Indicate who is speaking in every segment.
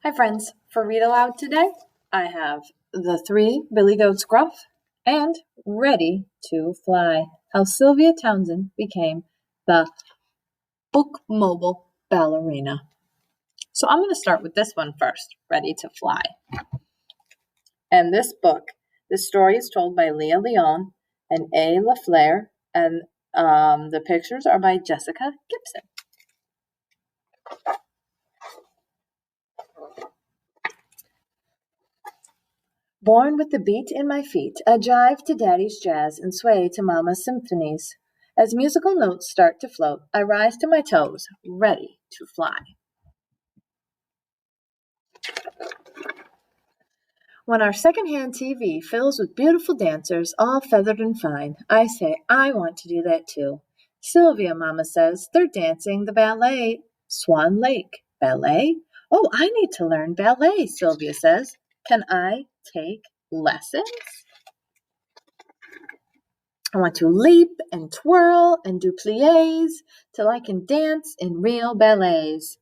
Speaker 1: Hi friends, for Read Aloud today, I have The Three Billy Goats Gruff and Ready to Fly, how Sylvia Townsend became the bookmobile ballerina. So I'm going to start with this one first, Ready to Fly. And this story is told by Leah Leon and A. LaFleur, and the pictures are by Jessica Gibson. Born with the beat in my feet, I jive to daddy's jazz and sway to mama's symphonies. As musical notes start to float, I rise to my toes, ready to fly. When our secondhand TV fills with beautiful dancers, all feathered and fine, I say, I want to do that too. Sylvia, mama says, they're dancing the ballet. Swan Lake. Ballet? Oh, I need to learn ballet, Sylvia says. Can I take lessons? I want to leap and twirl and do pliés till I can dance in real ballets.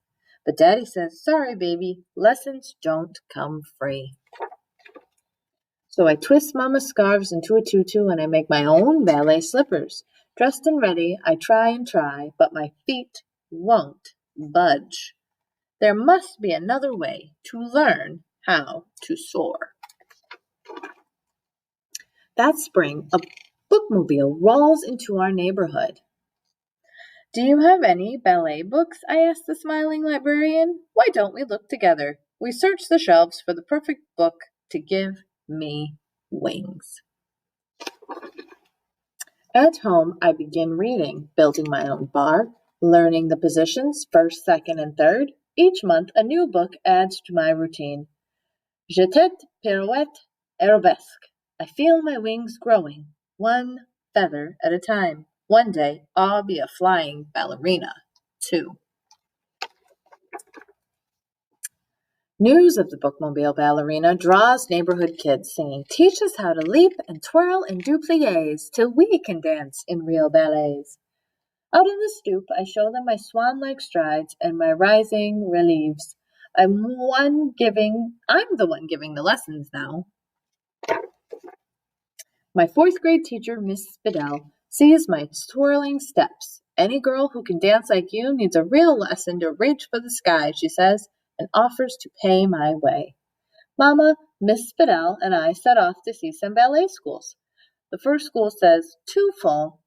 Speaker 1: But Daddy says, sorry, baby, lessons don't come free. So I twist Mama's scarves into a tutu and I make my own ballet slippers. Dressed and ready, I try and try, but my feet won't budge. There must be another way to learn how to soar. That spring, a bookmobile rolls into our neighborhood. Do you have any ballet books? I asked the smiling librarian. Why don't we look together? We search the shelves for the perfect book to give me wings. At home, I begin reading, building my own bar, learning the positions, first, second, and third. Each month, a new book adds to my routine. Jeté, pirouette, arabesque. I feel my wings growing, one feather at a time. One day, I'll be a flying ballerina, too. News of the bookmobile ballerina draws neighborhood kids singing, teach us how to leap and twirl and do pliés till we can dance in real ballets. Out on the stoop, I show them my swan-like strides and my rising relieves. I'm the one giving the lessons now. My fourth grade teacher, Miss Spidell, sees my twirling steps. Any girl who can dance like you needs a real lesson to reach for the sky, she says, and offers to pay my way. Mama, Miss Spidell, and I set off to see some ballet schools. The first school says, too full.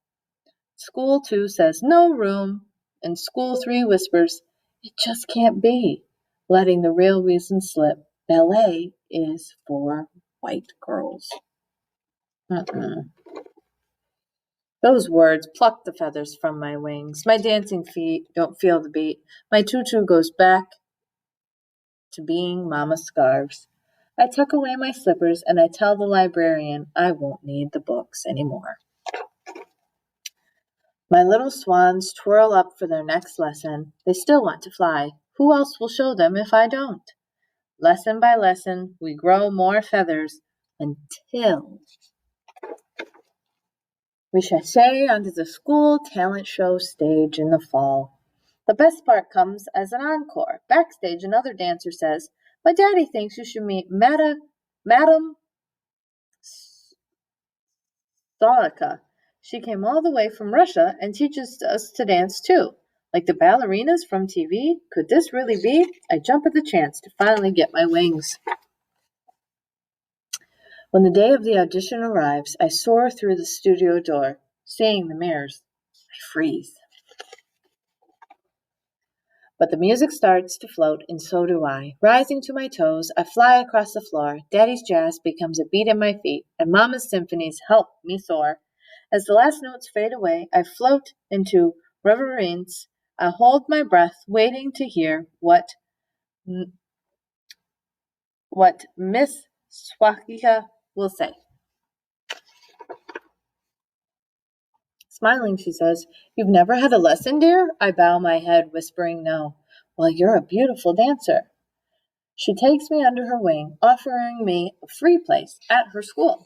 Speaker 1: School 2 says, no room. And school 3 whispers, it just can't be. Letting the real reason slip, ballet is for white girls. Those words pluck the feathers from my wings. My dancing feet don't feel the beat. My tutu goes back to being Mama's scarves. I tuck away my slippers and I tell the librarian I won't need the books anymore. My little swans twirl up for their next lesson. They still want to fly. Who else will show them if I don't? Lesson by lesson, we grow more feathers until we sashay onto the school talent show stage in the fall. The best part comes as an encore. Backstage, another dancer says, my daddy thinks you should meet Madame Solika. She came all the way from Russia and teaches us to dance too. Like the ballerinas from TV? Could this really be? I jump at the chance to finally get my wings. When the day of the audition arrives, I soar through the studio door. Seeing the mirrors, I freeze. But the music starts to float, and so do I. Rising to my toes, I fly across the floor. Daddy's jazz becomes a beat in my feet, and Mama's symphonies help me soar. As the last notes fade away, I float into reverence. I hold my breath, waiting to hear what Miss Swakika will say. Smiling, she says, you've never had a lesson, dear? I bow my head, whispering no. Well, you're a beautiful dancer. She takes me under her wing, offering me a free place at her school.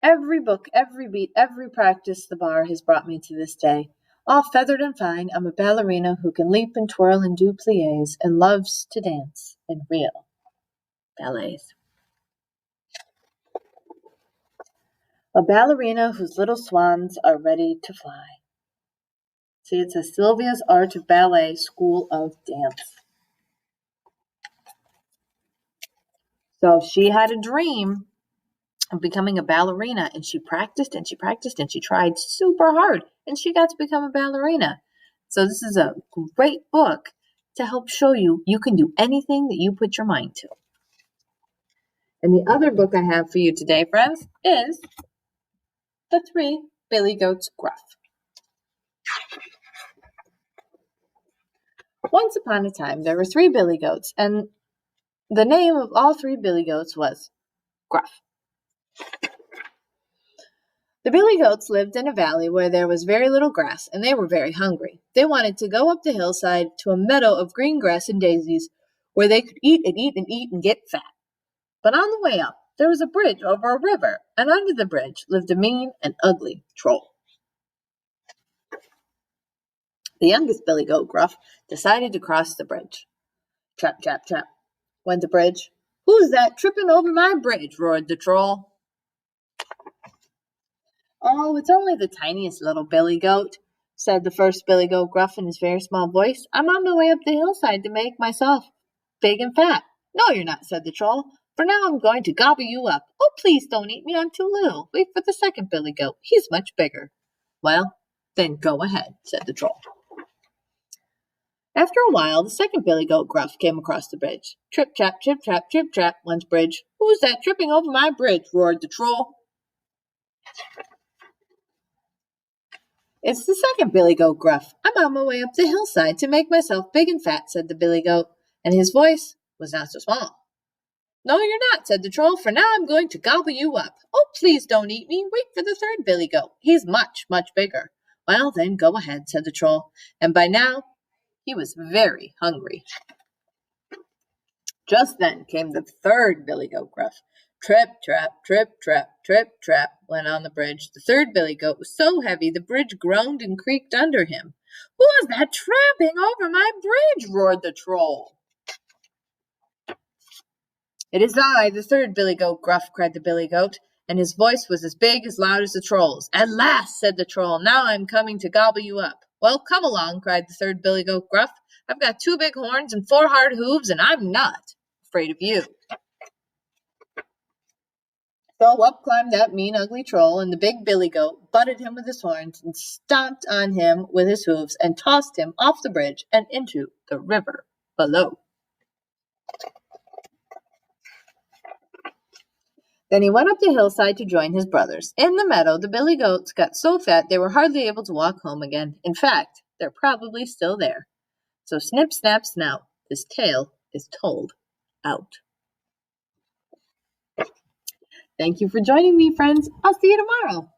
Speaker 1: Every book, every beat, every practice the bar has brought me to this day. All feathered and fine, I'm a ballerina who can leap and twirl and do pliés and loves to dance in real ballets. A ballerina whose little swans are ready to fly. See, it says Sylvia's Art of Ballet School of Dance. So she had a dream of becoming a ballerina, and she practiced and she practiced and she tried super hard, and she got to become a ballerina. So this is a great book to help show you you can do anything that you put your mind to. And the other book I have for you today, friends, is The Three Billy Goats Gruff. Once upon a time, there were 3 billy goats, and the name of all 3 billy goats was Gruff. The billy goats lived in a valley where there was very little grass, and they were very hungry. They wanted to go up the hillside to a meadow of green grass and daisies where they could eat and eat and eat and get fat. But on the way up, there was a bridge over a river, and under the bridge lived a mean and ugly troll. The youngest billy goat, Gruff, decided to cross the bridge. Trap, trap, trap, went the bridge. "Who's that tripping over my bridge?" roared the troll. "Oh, it's only the tiniest little billy goat," said the first billy goat, Gruff, in his very small voice. "I'm on my way up the hillside to make myself big and fat." "No, you're not," said the troll. "For now I'm going to gobble you up." "Oh, please don't eat me, I'm too little. Wait for the second billy goat. He's much bigger." "Well, then go ahead," said the troll. After a while, the second billy goat, Gruff, came across the bridge. Trip, trap, trip, trap, trip, trap, went the bridge. "Who's that tripping over my bridge?" roared the troll. "It's the second billy goat, Gruff. I'm on my way up the hillside to make myself big and fat," said the billy goat, and his voice was not so small. "No, you're not," said the troll. "For now I'm going to gobble you up." "Oh, please don't eat me. Wait for the third billy goat. He's much, much bigger." "Well, then go ahead," said the troll, and by now he was very hungry. Just then came the third billy goat, Gruff. Trip, trap, trip, trap, trip, trap, went on the bridge. The third billy goat was so heavy the bridge groaned and creaked under him. "Who is that tramping over my bridge?" roared the troll. "It is I, the third billy goat, Gruff," cried the billy goat, and his voice was as big as loud as the troll's. "At last," said the troll. "Now I'm coming to gobble you up." "Well, come along," cried the third billy goat, Gruff. "I've got 2 big horns and 4 hard hooves, and I'm not afraid of you." So up climbed that mean, ugly troll, and the big billy goat butted him with his horns and stomped on him with his hooves and tossed him off the bridge and into the river below. Then he went up the hillside to join his brothers. In the meadow, the billy goats got so fat they were hardly able to walk home again. In fact, they're probably still there. So snip, snap, snout, this tale is told out. Thank you for joining me, friends. I'll see you tomorrow.